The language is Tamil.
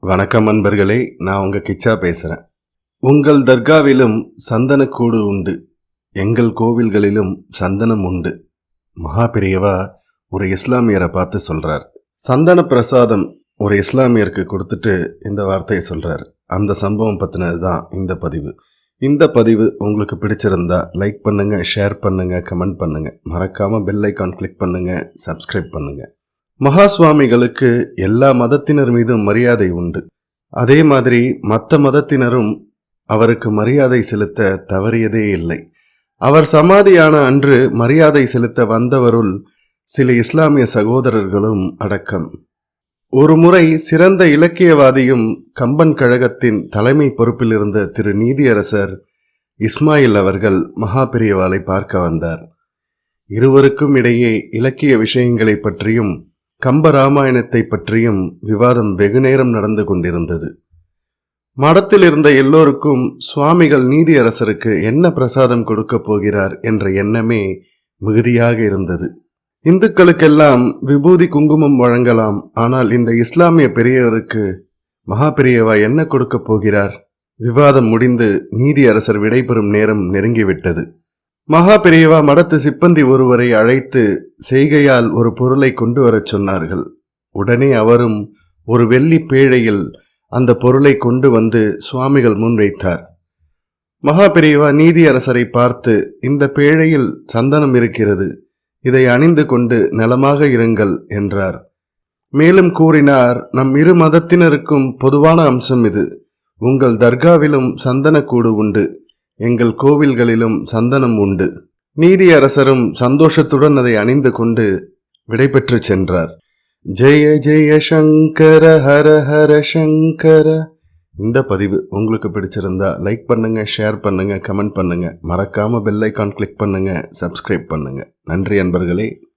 வணக்கம் அன்பர்களே, நான் உங்க கிச்சா பேசுறேன். உங்கள் தர்காவிலும் சந்தனக்கூடு உண்டு, எங்கள் கோவில்களிலும் சந்தனம் உண்டு. மகா பெரியவா ஒரு இஸ்லாமியரை பார்த்து சொல்றார். சந்தன பிரசாதம் ஒரு இஸ்லாமியருக்கு கொடுத்துட்டு இந்த வார்த்தையை சொல்றார். அந்த சம்பவம் பத்தினது தான் இந்த பதிவு. இந்த பதிவு உங்களுக்கு பிடிச்சிருந்தா லைக் பண்ணுங்க, ஷேர் பண்ணுங்க, கமெண்ட் பண்ணுங்க. மறக்காம பெல் ஐக்கான் கிளிக் பண்ணுங்க, சப்ஸ்கிரைப் பண்ணுங்க. மகா சுவாமிகளுக்கு எல்லா மதத்தினர் மீதும் மரியாதை உண்டு. அதே மாதிரி மற்ற மதத்தினரும் அவருக்கு மரியாதை செலுத்த தவறியதே இல்லை. அவர் சமாதியான அன்று மரியாதை செலுத்த வந்தவருள் சில இஸ்லாமிய சகோதரர்களும் அடக்கம். ஒரு முறை சிறந்த இலக்கியவாதியும் கம்பன் கழகத்தின் தலைமை பொறுப்பில் இருந்த திரு நீதியரசர் இஸ்மாயில் அவர்கள் மகா பெரியவாளை பார்க்க வந்தார். இருவருக்கும் இடையே இலக்கிய விஷயங்களை பற்றியும் கம்ப ராமாயணத்தை பற்றியும் விவாதம் வெகுநேரம் நடந்து கொண்டிருந்தது. மடத்தில் இருந்த எல்லோருக்கும் சுவாமிகள் நீதியரசருக்கு என்ன பிரசாதம் கொடுக்க போகிறார் என்ற எண்ணமே மிகுதியாக இருந்தது. இந்துக்களுக்கெல்லாம் விபூதி குங்குமம் வழங்கலாம், ஆனால் இந்த இஸ்லாமிய பெரியவருக்கு மகா பெரியவா என்ன கொடுக்க போகிறார்? விவாதம் முடிந்து நீதியரசர் விடைபெறும் நேரம் நெருங்கிவிட்டது. மகா பெரியவா மடத்து சிப்பந்தி ஒருவரை அழைத்து செய்கையால் ஒரு பொருளை கொண்டு வரச் சொன்னார்கள். உடனே அவரும் ஒரு வெள்ளி பேழையில் அந்த பொருளை கொண்டு வந்து சுவாமிகள் முன் வைத்தார். மகா பெரியவா நீதியரசரை பார்த்து, இந்த பேழையில் சந்தனம் இருக்கிறது, இதை அணிந்து கொண்டு நலமாக இருங்கள் என்றார். மேலும் கூறினார், நம் இரு மதத்தினருக்கும் பொதுவான அம்சம் இது. உங்கள் தர்காவிலும் சந்தனக்கூடு உண்டு, எங்கள் கோவில்களிலும் சந்தனம் உண்டு. நீதியரசரும் சந்தோஷத்துடன் அதை அணிந்து கொண்டு விடைபெற்று சென்றார். ஜெய ஜெய சங்கர ஹர ஹர சங்கர. இந்த பதிவு உங்களுக்கு பிடிச்சிருந்தா லைக் பண்ணுங்க, ஷேர் பண்ணுங்க, கமெண்ட் பண்ணுங்க. மறக்காம பெல் ஐக்கான் கிளிக் பண்ணுங்க, சப்ஸ்கிரைப் பண்ணுங்க. நன்றி அன்பர்களே.